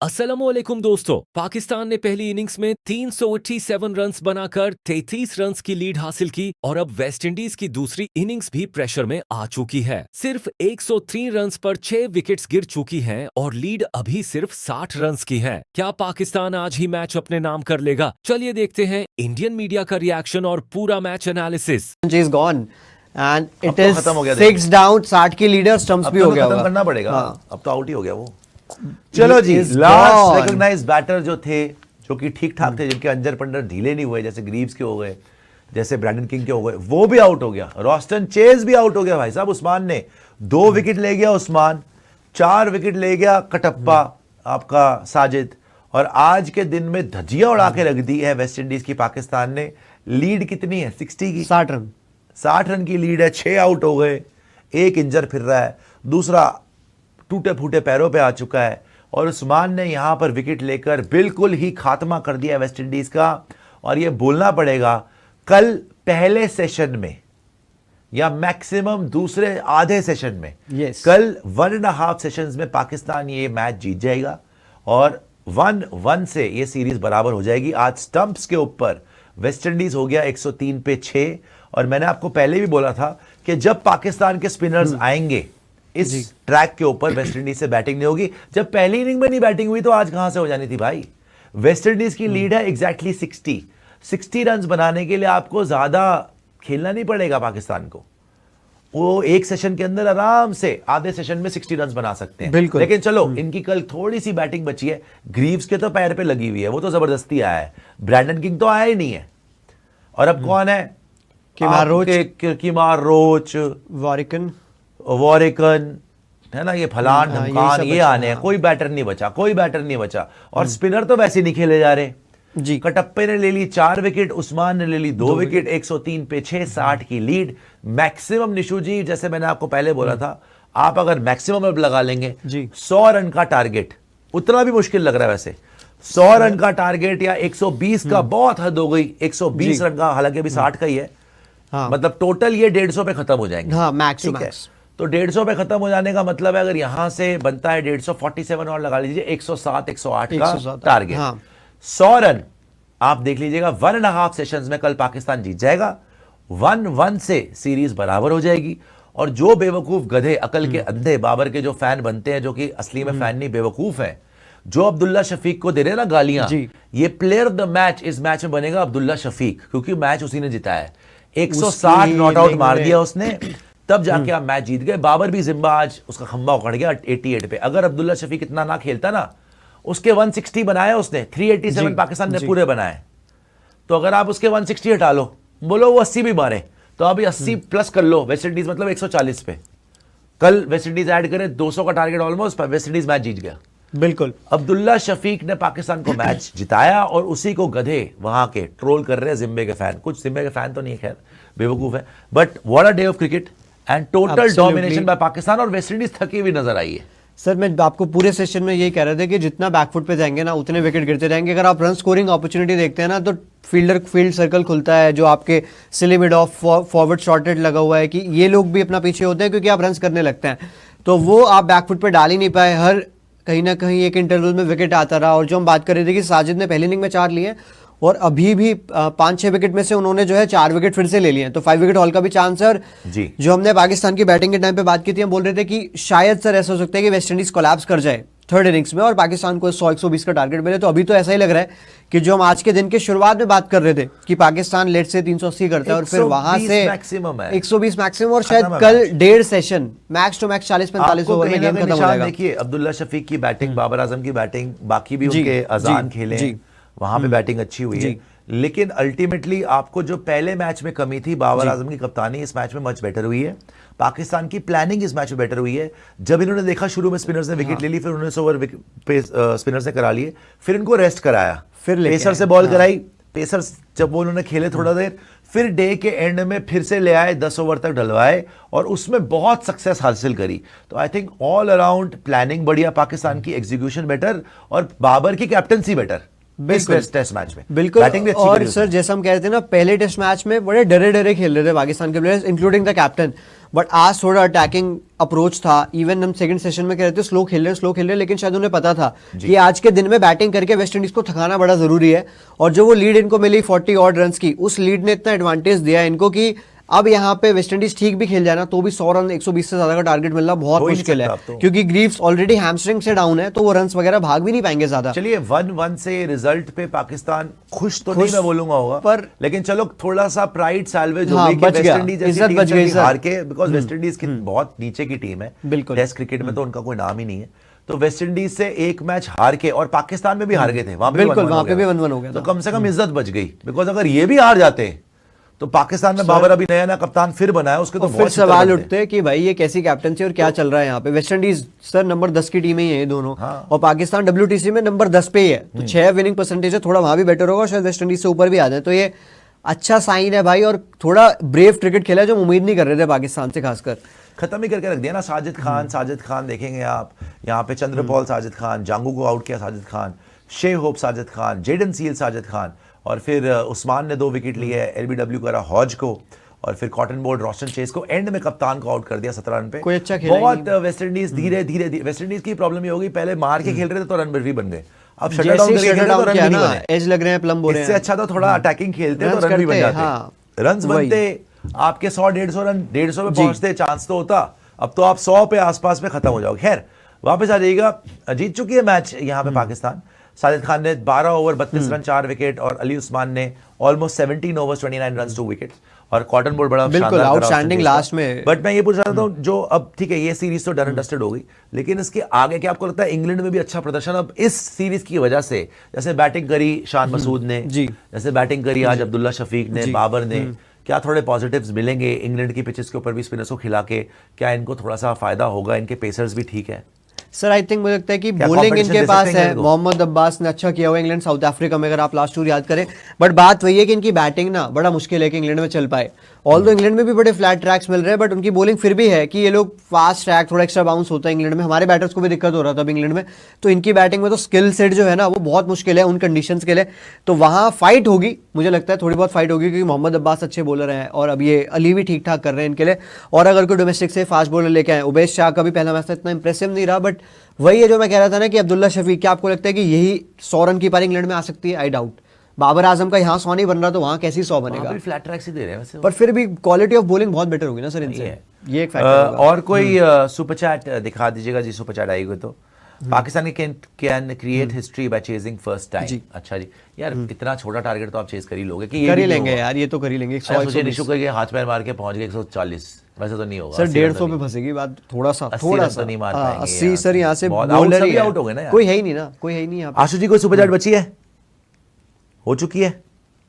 अस्सलामुअलैकुम दोस्तों, पाकिस्तान ने पहली इनिंग्स में 387 रन्स बनाकर 33 रन्स की लीड हासिल की और अब वेस्टइंडीज की दूसरी इनिंग्स भी प्रेशर में आ चुकी है। सिर्फ 103 रन्स पर 6 विकेट्स गिर चुकी हैं और लीड अभी सिर्फ 60 रन्स की है। क्या पाकिस्तान आज ही मैच अपने नाम कर लेगा? चलिए देखते हैं इंडियन मीडिया का रिएक्शन और पूरा match analysis. is gone and it तो is खत्म हो गया 6 down, 60 की लीडर स्टंप्स अब भी तो हो गया खत्म होगा। करना पड़ेगा। हाँ। अब तो आउट ही हो गया वो। चलो जी, is last gone. Recognise batter जो थे, जो कि ठीक ठाक थे, जिनके अंजर पंडर ढीले नहीं हुए, जैसे ग्रीव्स के हो गए, जैसे ब्रैंडन किंग के हो गए, वो भी आउट हो गया। रॉस्टन चेज भी आउट हो गया भाई साहब। उस्मान ने 2 विकेट ले गया, उस्मान 4 विकेट ले गया, कटप्पा आपका साजिद। और आज के दिन में धजिया उड़ा के रख दी है वेस्ट इंडीज की पाकिस्तान ने। लीड कितनी है? 60 की, 60 रन 60 रन की लीड है। 6 आउट हो गए, 1 इंजर फिर रहा है, दूसरा टूटे फूटे पैरों पे आ चुका है। और उस्मान ने यहां पर विकेट लेकर बिल्कुल ही खात्मा कर दिया वेस्ट इंडीज का। और यह बोलना पड़ेगा, कल पहले सेशन में या मैक्सिमम दूसरे आधे सेशन में, Yes. कल 1.5 सेशंस में पाकिस्तान ये मैच जीत जाएगा और 1-1 से ये सीरीज बराबर हो जाएगी। आज स्टंप्स के ऊपर वेस्ट इंडीज हो गया 103 पे 6। और मैंने आपको पहले भी बोला था कि जब पाकिस्तान के स्पिनर्स आएंगे इस ट्रैक के ऊपर, वेस्ट इंडीज से बैटिंग नहीं होगी। जब पहली इनिंग में नहीं बैटिंग हुई तो आज कहां से हो जानी थी भाई। वेस्ट इंडीज की लीड है एग्जैक्टली 60 रन बनाने के लिए आपको ज्यादा खेलना नहीं पड़ेगा पाकिस्तान को। वो एक सेशन के अंदर आराम से आधे सेशन में 60 रन बना सकते हैं। बिल्कुल। लेकिन चलो, इनकी कल थोड़ी सी बैटिंग बची है। ग्रीव्स के तो पैर पे लगी हुई है, वो तो जबरदस्ती आया है। ब्रैंडन किंग तो आया ही नहीं है। और अब कौन है? किमार रोच, वॉरिकन है ना, ये फलान हाँ, ढमकान, यही ये सब आने हैं। कोई बैटर नहीं बचा, कोई बैटर नहीं बचा। और स्पिनर तो वैसे नहीं खेले जा रहे जी। कटप्पे ने ले ली 4 विकेट, उस्मान ने ले ली 2 विकेट, 103 पे 6, 60 की लीड। मैक्सिमम निशु जी, जैसे मैंने आपको पहले बोला था, आप अगर मैक्सिमम अब लगा लेंगे जी। 100 रन का टारगेट, उतना भी मुश्किल लग रहा है वैसे। 100 रन का टारगेट या 120 का बहुत हद हो गई। 120 रन का, हालांकि अभी 60 का ही है। हाँ। मतलब टोटल ये 150 पे खत्म हो जाएंगे। हाँ, मैक्स टू ठीक है? मैक्स। तो 150 पे खत्म हो जाने का मतलब है, अगर यहां से बनता है 147 और लगा लीजिए 107 108 का 107 टारगेट। हाँ। 100 रन आप देख लीजिएगा, 1.5 सेशंस में कल पाकिस्तान जीत जाएगा। 1-1 से सीरीज बराबर हो जाएगी। और जो बेवकूफ गधे, अकल के अंधे बाबर के जो फैन बनते हैं, जो कि असली में फैन नहीं बेवकूफ है, जो अब्दुल्ला शफीक को दे रहे हैं ना गालियां, ये प्लेयर ऑफ द मैच इस मैच में बनेगा अब्दुल्ला शफीक, क्योंकि मैच उसी ने जिताया है। 160 नॉट आउट मार दिया उसने, तब जाके आप मैच जीत गए। बाबर भी जिम्बा आज उसका खंबा उखड़ गया 88 पे। अगर अब्दुल्ला शफीक इतना ना खेलता ना, उसके 160 बनाए उसने, 387 पाकिस्तान ने पूरे बनाए। तो अगर आप उसके 160 हटा लो, बोलो वो 80 भी मारे, तो अभी 80 प्लस कर लो। वेस्ट इंडीज मतलब 140 पे। कल वेस्ट इंडीज ऐड करे 200 का target almost, West Indies match जीत गया। बिल्कुल। अब्दुल्ला शफीक ने पाकिस्तान को मैच जिताया और उसी को गधे वहां के ट्रोल कर रहे हैं, जिम्बे के फैन। कुछ जिम्बे के फैन तो नहीं है, खैर बेवकूफ है। But what a day of cricket and total domination by Pakistan. और वेस्ट इंडीज थकी हुई नजर आई है। सर, मैं आपको पूरे सेशन में यही कह रहे थे कि जितना बैकफुट पे जाएंगे ना, उतने विकेट गिरते रहेंगे। अगर आप रन स्कोरिंग अपॉर्चुनिटी देखते हैं ना, तो फील्ड सर्कल खुलता है, जो आपके सिली मिड ऑफ फॉरवर्ड शॉर्टेड लगा हुआ है, कि ये लोग भी अपना पीछे होते हैं क्योंकि आप रन करने लगते हैं। तो वो आप बैकफुट पे डाल ही नहीं पाए। हर कहीं ना कहीं एक इंटरवल में विकेट आता रहा। और जो हम बात कर रहे थे कि साजिद ने पहली इनिंग में 4 लिए और अभी भी 5-6 विकेट में से उन्होंने जो है 4 विकेट फिर से ले लिए हैं, तो 5 विकेट हॉल का भी चांस है। और जी। जो हमने पाकिस्तान की बैटिंग के टाइम पे बात की थी, हम बोल रहे थे कि शायद सर ऐसा हो सकता है कि वेस्ट इंडीज कोलैप्स कर जाए थर्ड इनिंग्स में और पाकिस्तान को 100-120 का टारगेट मिले। तो अभी तो ऐसा ही लग रहा है कि जो हम आज के दिन के शुरुआत में बात कर रहे थे कि पाकिस्तान लेट से 380 करता है और फिर वहां से 120 मैक्सिमम, और शायद कल 1.5 session max to max 40-45 over में गेम खत्म हो जाएगा। देखिए, अब्दुल्ला शफीक की बैटिंग, बाबर आजम की बैटिंग, बाकी भी उनके अजान खेले, वहां पे बैटिंग अच्छी हुई है। लेकिन अल्टीमेटली आपको जो पहले मैच में कमी थी, बाबर आजम की कप्तानी इस मैच में मच बेटर हुई है। पाकिस्तान की प्लानिंग इस मैच में बेटर हुई है। जब इन्होंने देखा शुरू में स्पिनर्स ने विकेट ले ली, फिर 19 ओवर स्पिनर्स ने करा लिए, फिर इनको रेस्ट कराया, फिर पेसर से बॉल कराई। पेसर जब वो उन्होंने खेले थोड़ा देर, फिर डे के एंड में फिर से ले आए, 10 ओवर तक डलवाए और उसमें बहुत सक्सेस हासिल करी। तो I think all around planning बढ़िया पाकिस्तान की, एग्जीक्यूशन बेटर और बाबर की कैप्टनसी बेटर। बिल्कुल टेस्ट मैच में बिल्कुल। बैटिंग भी अच्छी और करी सर उसने। जैसा हम कह रहे थे ना, पहले टेस्ट मैच में बड़े डरे डरे खेल रहे थे पाकिस्तान के players including the captain, but आज थोड़ा अटैकिंग अप्रोच था। इवन हम सेकंड सेशन में कह रहे थे स्लो खेल रहे हैं, लेकिन शायद उन्हें पता था कि आज के दिन में बैटिंग करके वेस्ट इंडीज को थकाना बड़ा जरूरी है। और जो वो लीड इनको मिली 40 ऑड रन की, उस लीड ने इतना एडवांटेज दिया इनको कि अब यहाँ पे वेस्ट इंडीज ठीक भी खेल जाए ना तो भी 100 रन 120 से ज्यादा का टारगेट मिलना बहुत हो ही नहीं मुश्किल है, सकता अब तो। क्योंकि ग्रीव्स ऑलरेडी हैमस्ट्रिंग से डाउन है, तो वो रन्स वगैरह भाग भी नहीं पाएंगे ज्यादा। चलिए 1-1 से रिजल्ट पे पाकिस्तान खुश तो नहीं मैं बोलूंगा होगा, पर लेकिन चलो थोड़ा सा प्राइड सैल्वेज हो हाँ, गई कि बच वेस्ट गया, इंडीज जैसी इज्जत टीम बच से गई भी सर। हार के, बिकॉज वेस्ट इंडीज की बहुत नीचे की टीम है, बिल्कुल। टेस्ट क्रिकेट में तो उनका कोई नाम ही नहीं है। तो वेस्ट इंडीज से एक मैच हार के, और पाकिस्तान में भी हार गए थे, वहां पे बिल्कुल, 1-1 वहां हो पे भी गया। 1-1 हो गया तो था। कम से कम इज्जत बच गई, बिकॉज अगर ये भी हार जाते तो पाकिस्तान में बाबर अभी नया कप्तान फिर बनाया, उसके तो और फिर बहुत सवाल चित्र बनते। उठते हैं कि भाई ये कैसी कैप्टनसी और क्या चल रहा है यहाँ पे। वेस्ट इंडीज सर नंबर 10 की टीम ही है ये दोनों, और पाकिस्तान WTC में नंबर 10 पे ही है, तो 6 विनिंग परसेंटेज है, थोड़ा वहां भी बेटर होगा, शायद वेस्ट इंडीज से ऊपर भी आ जाए। तो ये अच्छा साइन है भाई, और थोड़ा ब्रेव क्रिकेट खेला जो हम उम्मीद नहीं कर रहे थे पाकिस्तान से खासकर। खत्म ही करके रख दिया ना। साजिद खान देखेंगे आप, यहाँ पे चंद्रपॉल साजिद खान, जांगू को आउट किया Sajid Khan, Shai Hope Sajid Khan, Jayden Seales Sajid Khan, और फिर उस्मान ने 2 विकेट लिए, LBW करा हॉज को, और फिर कॉटन बोल्ड रोस्टन चेस को, एंड में कप्तान को आउट कर दिया 17 रन पे। कोई अच्छा खेला ही बहुत वेस्ट इंडीज धीरे धीरे वेस्ट इंडीज की प्रॉब्लम ये होगी, पहले मार के खेल रहे थे तो रन भी बन गए, अब शटर डाउन करके खेल रहे तो रन भी नहीं बने। एज लग रहे हैं, प्लम हो रहे इससे हैं। अच्छा तो थोड़ा अटैकिंग खेलते तो Runs रन भी बन करते, जाते। हाँ। रन्स बनते आपके 100-150 रन 150 पे पहुंचते, चांस तो होता। अब तो आप 100 पे आसपास में खत्म हो जाओगे। खैर वापस आ जाइएगा, जीत चुकी है मैच यहाँ पे पाकिस्तान। साजिद खान ने 12 ओवर 32 रन 4 विकेट, और अली उस्मान ने ऑलमोस्ट 17 ओवर्स 29 रन 2 विकेट, और कॉटन बोल्ड बड़ा बिल्कुल आउटस्टैंडिंग लास्ट में। बट मैं ये पूछ रहा था, जो अब ठीक है ये सीरीज तो डन डस्टेड हो गई, लेकिन इसके आगे क्या आपको लगता है इंग्लैंड में भी अच्छा प्रदर्शन अब इस सीरीज की वजह से, जैसे बैटिंग करी शान मसूद ने, जैसे बैटिंग करी आज अब्दुल्ला शफीक ने, बाबर ने, क्या थोड़े पॉजिटिव्स मिलेंगे इंग्लैंड की पिचेस के ऊपर भी स्पिनर्स को खिला के? क्या इनको थोड़ा सा फायदा होगा? इनके पेसर्स भी ठीक है सर। आई थिंक मुझे लगता है कि क्या बॉलिंग competition इनके दे पास सकते हैं है, इनको? मोहम्मद अब्बास ने अच्छा किया हुआ इंग्लैंड साउथ अफ्रीका में, अगर आप लास्ट टूर याद करें। बट बात वही है कि इनकी बैटिंग ना बड़ा मुश्किल है कि इंग्लैंड में चल पाए। ऑल्दो इंग्लैंड में भी बड़े फ्लैट ट्रैक्स मिल रहे हैं, बट उनकी बॉलिंग फिर भी है कि ये लोग फास्ट ट्रैक, थोड़ा एक्स्ट्रा बाउंस होता है इंग्लैंड में। हमारे बैटर्स को भी दिक्कत हो रहा था अब इंग्लैंड में, तो इनकी बैटिंग में तो स्किल सेट जो है ना वो बहुत मुश्किल है उन कंडीशंस के लिए। तो वहां फाइट होगी, मुझे लगता है थोड़ी बहुत फाइट होगी, क्योंकि मोहम्मद अब्बास अच्छे बॉलर हैं, और अब ये अली भी ठीक ठाक कर रहे हैं इनके लिए। और अगर कोई डोमेस्टिक से फास्ट बॉलर लेके आए, उबैश शाह का भी पहला मैच था, इतना इंप्रेसिव नहीं रहा, बट वही है जो मैं कह रहा था ना कि अब्दुल्ला शफीक, क्या आपको लगता है कि यही 100 रन की पारी इंग्लैंड में आ सकती है? I doubt. बाबर आजम का यहाँ 100 नहीं बन रहा, तो वहां कैसी 100 बनेगा? फ्लैट ट्रैक्स ही दे रहे हैं वैसे, पर फिर भी क्वालिटी ऑफ बॉलिंग बहुत बेटर होगी ना सर इनसे, ये एक फैक्टर होगा। और कोई सुपर चैट दिखा दीजिएगा जी, सुपर चैट आएगी तो। Pakistan can create history by chasing first time. अच्छा जी, यार इतना छोटा टारगेट तो आप चेज कर ही लोगे कि ये कर ही भी नहीं लेंगे होगा। यार, ये तो कर ही लेंगे। सोचिए निशु करके हाथ पैर मार के पहुंच गए 140, वैसे तो नहीं होगा सर 80 रन 150 पे फंसेगी बात, थोड़ा सा 80 तो नहीं मार पाएंगे 80 सर यहाँ से बहुत बॉलर आउट, ही सभी है। आउट हो गए ना यार। कोई है ही नहीं ना, कोई है ही नहीं यहाँ पे। आशु जी कोई सुपर चैट बची है? हो चुकी है,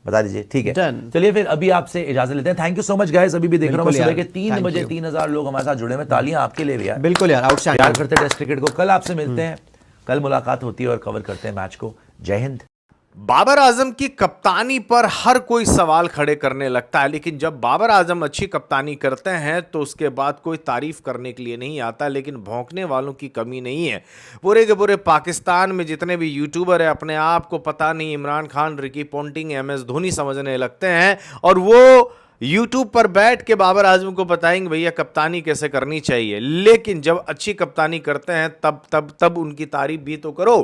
बता दीजिए। ठीक है, Done. चलिए फिर अभी आपसे इजाजत लेते हैं। Thank you so much guys. अभी भी देख रहा हूँ बिल्कुल सुबह के यार, 3 thank बजे you. 3000 लोग हमारे साथ जुड़े हुए। तालियां आपके लिए भी यार, बिल्कुल यार, प्यार आउटस्टैंडिंग। करते टेस्ट क्रिकेट को। कल आपसे मिलते हैं, कल मुलाकात होती है और कवर करते हैं मैच को। जय हिंद। बाबर आजम की कप्तानी पर हर कोई सवाल खड़े करने लगता है, लेकिन जब बाबर आजम अच्छी कप्तानी करते हैं तो उसके बाद कोई तारीफ करने के लिए नहीं आता, लेकिन भौंकने वालों की कमी नहीं है। पूरे के पूरे पाकिस्तान में जितने भी यूट्यूबर हैं अपने आप को पता नहीं Imran Khan, Ricky Ponting, MS Dhoni समझने लगते हैं, और वो यूट्यूब पर बैठ के बाबर आजम को बताएंगे भैया कप्तानी कैसे करनी चाहिए। लेकिन जब अच्छी कप्तानी करते हैं तब उनकी तारीफ भी तो करो।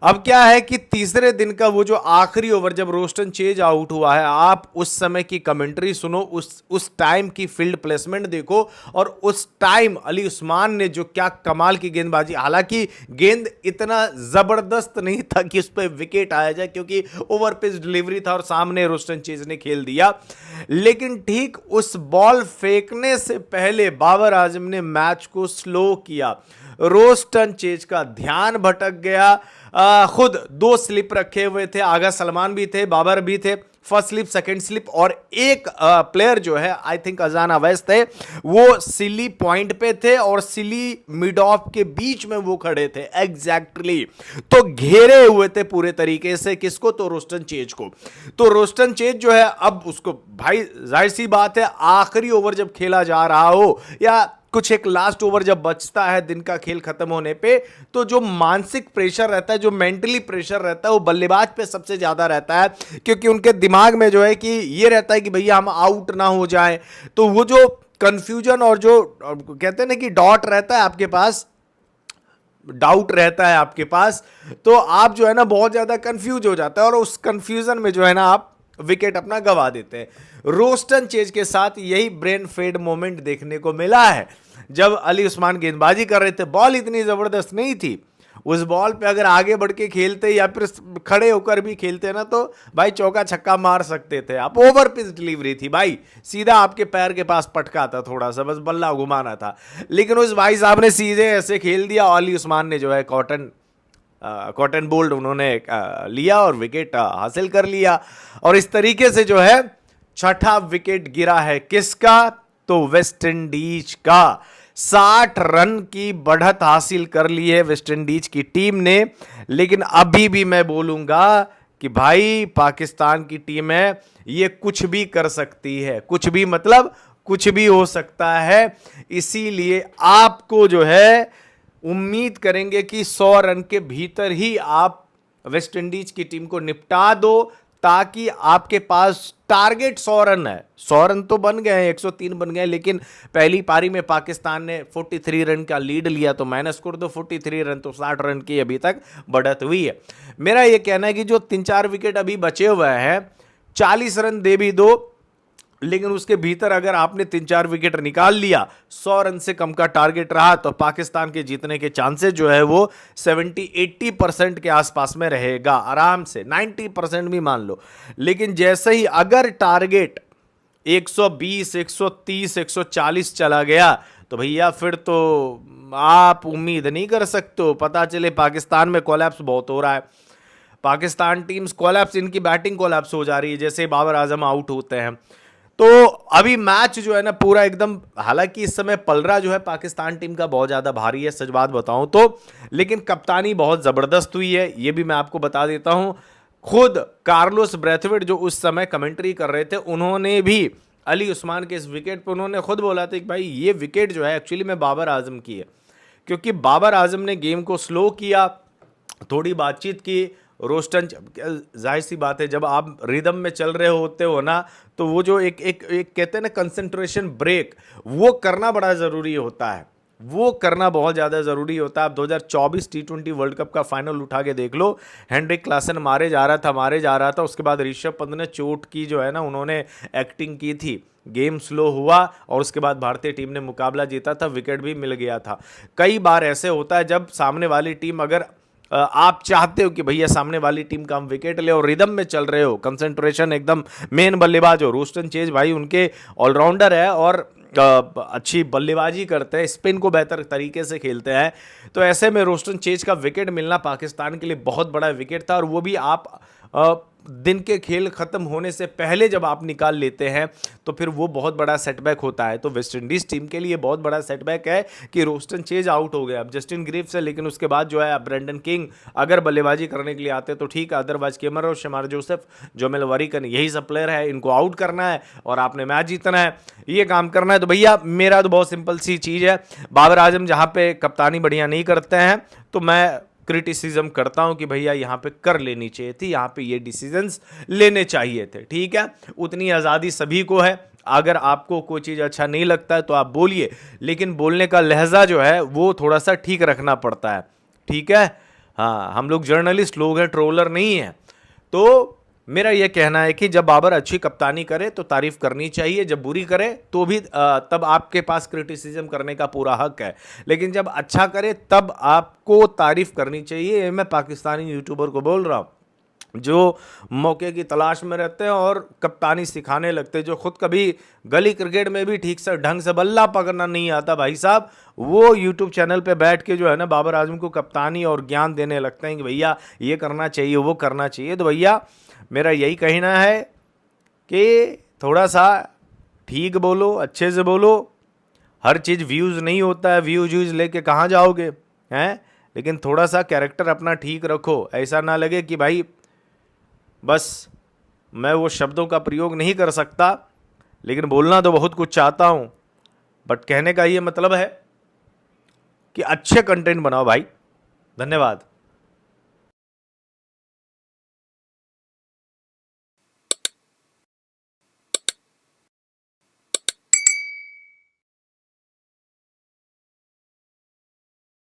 अब क्या है कि तीसरे दिन का वो जो आखिरी ओवर जब रोस्टन चेज आउट हुआ है, आप उस समय की कमेंट्री सुनो, उस टाइम की फील्ड प्लेसमेंट देखो, और उस टाइम अली उस्मान ने जो क्या कमाल की गेंदबाजी, हालांकि गेंद इतना जबरदस्त नहीं था कि उस पर विकेट आया जाए, क्योंकि ओवर पिच डिलीवरी था और सामने रोस्टन चेज ने खेल दिया, लेकिन ठीक उस बॉल फेंकने से पहले बाबर आजम ने मैच को स्लो किया। रोस्टन चेज का ध्यान भटक गया। खुद 2 स्लिप रखे हुए थे, आगा सलमान भी थे, बाबर भी थे, फर्स्ट स्लिप, सेकंड स्लिप, और एक प्लेयर जो है आई थिंक अजान अवैस थे, वो सिली पॉइंट पे थे और सिली मिड ऑफ के बीच में वो खड़े थे एग्जैक्टली। तो घेरे हुए थे पूरे तरीके से किसको? तो रोस्टन चेज को। तो रोस्टन चेज जो है अब उसको, भाई जाहिर सी बात है आखिरी ओवर जब खेला जा रहा हो या कुछ एक लास्ट ओवर जब बचता है दिन का खेल खत्म होने पे, तो जो मानसिक प्रेशर रहता है, जो मेंटली प्रेशर रहता है, वो बल्लेबाज पे सबसे ज्यादा रहता है, क्योंकि उनके दिमाग में जो है कि ये रहता है कि भैया हम आउट ना हो जाए। तो वो जो कंफ्यूजन और जो कहते हैं ना कि डॉट रहता है आपके पास, डाउट रहता है आपके पास, तो आप जो है ना बहुत ज्यादा कंफ्यूज हो जाता है और उस कंफ्यूजन में जो है ना आप विकेट अपना गवा देते हैं। रोस्टन चेज के साथ यही ब्रेन फेड मोमेंट देखने को मिला है। जब अली उस्मान गेंदबाजी कर रहे थे, बॉल इतनी जबरदस्त नहीं थी, उस बॉल पे अगर आगे बढ़ के खेलते या फिर खड़े होकर भी खेलते ना, तो भाई चौका छक्का मार सकते थे आप। ओवर पिच डिलीवरी थी भाई, सीधा आपके पैर के पास पटका था, थोड़ा सा बस बल्ला घुमाना था, लेकिन उस भाई साहब ने सीधे ऐसे खेल दिया। अली उस्मान ने जो है कॉटन बोल्ड उन्होंने लिया और विकेट हासिल कर लिया। और इस तरीके से जो है छठा विकेट गिरा है किसका, तो वेस्ट इंडीज का। 60 रन की बढ़त हासिल कर ली है वेस्ट इंडीज की टीम ने। लेकिन अभी भी मैं बोलूंगा कि भाई पाकिस्तान की टीम है, ये कुछ भी कर सकती है, कुछ भी मतलब कुछ भी हो सकता है। इसीलिए आपको जो है उम्मीद करेंगे कि 100 रन के भीतर ही आप वेस्ट इंडीज की टीम को निपटा दो, ताकि आपके पास टारगेट 100 रन है। 100 रन तो बन गए हैं, 103 बन गए, लेकिन पहली पारी में पाकिस्तान ने 43 रन का लीड लिया, तो माइनस कर दो 43 रन, तो 60 रन की अभी तक बढ़त हुई है। मेरा यह कहना है कि जो 3-4 विकेट अभी बचे हुए हैं, 40 रन दे भी दो, लेकिन उसके भीतर अगर आपने 3-4 विकेट निकाल लिया, 100 रन से कम का टारगेट रहा, तो पाकिस्तान के जीतने के चांसेस जो है वो 70-80% के आसपास में रहेगा, आराम से 90% भी मान लो। लेकिन जैसे ही अगर टारगेट 120, 130, 140 चला गया, तो भैया फिर तो आप उम्मीद नहीं कर सकते हो। पता चले पाकिस्तान में कोलैप्स बहुत हो रहा है, पाकिस्तान टीम्स कोलैप्स, इनकी बैटिंग कोलैप्स हो जा रही है जैसे बाबर आजम आउट होते हैं। तो अभी मैच जो है ना पूरा एकदम, हालांकि इस समय पलड़ा जो है पाकिस्तान टीम का बहुत ज्यादा भारी है, सच बात बताऊं तो, लेकिन कप्तानी बहुत जबरदस्त हुई है, ये भी मैं आपको बता देता हूं। खुद कार्लोस ब्रैथवेट जो उस समय कमेंट्री कर रहे थे, उन्होंने भी अली उस्मान के इस विकेट पर उन्होंने खुद बोला था कि भाई ये विकेट जो है एक्चुअली में बाबर आजम की है, क्योंकि बाबर आजम ने गेम को स्लो किया, थोड़ी बातचीत की। रोस्टन, जाहिर सी बात है जब आप रिदम में चल रहे होते हो ना, तो वो जो एक कहते हैं ना कंसंट्रेशन ब्रेक, वो करना बड़ा ज़रूरी होता है, वो करना बहुत ज़्यादा ज़रूरी होता है। आप 2024 T20 वर्ल्ड कप का फाइनल उठा के देख लो, हेनरिक क्लासन मारे जा रहा था, उसके बाद ऋषभ पंत ने चोट की जो है ना, उन्होंने एक्टिंग की थी, गेम स्लो हुआ और उसके बाद भारतीय टीम ने मुकाबला जीता था, विकेट भी मिल गया था। कई बार ऐसे होता है जब सामने वाली टीम, अगर आप चाहते हो कि भैया सामने वाली टीम का हम विकेट ले और रिदम में चल रहे हो, कंसंट्रेशन एकदम, मेन बल्लेबाज हो रोस्टन चेज भाई, उनके ऑलराउंडर है और अच्छी बल्लेबाजी करते हैं, स्पिन को बेहतर तरीके से खेलते हैं, तो ऐसे में रोस्टन चेज का विकेट मिलना पाकिस्तान के लिए बहुत बड़ा विकेट था। और वो भी आप दिन के खेल खत्म होने से पहले जब आप निकाल लेते हैं, तो फिर वो बहुत बड़ा सेटबैक होता है। तो वेस्ट इंडीज टीम के लिए बहुत बड़ा सेटबैक है कि रोस्टन चेज आउट हो गया, अब जस्टिन ग्रीव्स है, लेकिन उसके बाद जो है अब ब्रेंडन किंग अगर बल्लेबाजी करने के लिए आते तो ठीक है, अदरवाइज केमर और शमार जोसेफ, जोमेल वरीकन, यही सब प्लेयर है, इनको आउट करना है और आपने मैच जीतना है, ये काम करना है। तो भैया मेरा तो बहुत सिंपल सी चीज़ है, बाबर आजम जहाँ पे कप्तानी बढ़िया नहीं करते हैं, तो मैं क्रिटिसिज्म करता हूं कि भैया यहां पे कर लेनी चाहिए थी, यहां पे ये डिसीजंस लेने चाहिए थे। ठीक है, उतनी आज़ादी सभी को है, अगर आपको कोई चीज़ अच्छा नहीं लगता है तो आप बोलिए, लेकिन बोलने का लहजा जो है वो थोड़ा सा ठीक रखना पड़ता है। ठीक है, हाँ, हम लोग जर्नलिस्ट लोग हैं, ट्रोलर नहीं है। तो मेरा यह कहना है कि जब बाबर अच्छी कप्तानी करे तो तारीफ करनी चाहिए, जब बुरी करे तो भी तब आपके पास क्रिटिसिज्म करने का पूरा हक है, लेकिन जब अच्छा करे तब आपको तारीफ करनी चाहिए। मैं पाकिस्तानी यूट्यूबर को बोल रहा हूँ जो मौके की तलाश में रहते हैं और कप्तानी सिखाने लगते हैं, जो खुद कभी गली क्रिकेट में भी ठीक से ढंग से बल्ला पकड़ना नहीं आता भाई साहब, वो यूट्यूब चैनल पे बैठ के जो है ना बाबर आजम को कप्तानी और ज्ञान देने लगते हैं कि भैया ये करना चाहिए, वो करना चाहिए। तो भैया मेरा यही कहना है कि थोड़ा सा ठीक बोलो, अच्छे से बोलो, हर चीज़ व्यूज़ नहीं होता है, व्यूज़ लेके कहाँ जाओगे हैं, लेकिन थोड़ा सा कैरेक्टर अपना ठीक रखो, ऐसा ना लगे कि भाई बस मैं वो शब्दों का प्रयोग नहीं कर सकता, लेकिन बोलना तो बहुत कुछ चाहता हूँ, बट कहने का ये मतलब है कि अच्छे कंटेंट बनाओ भाई। धन्यवाद।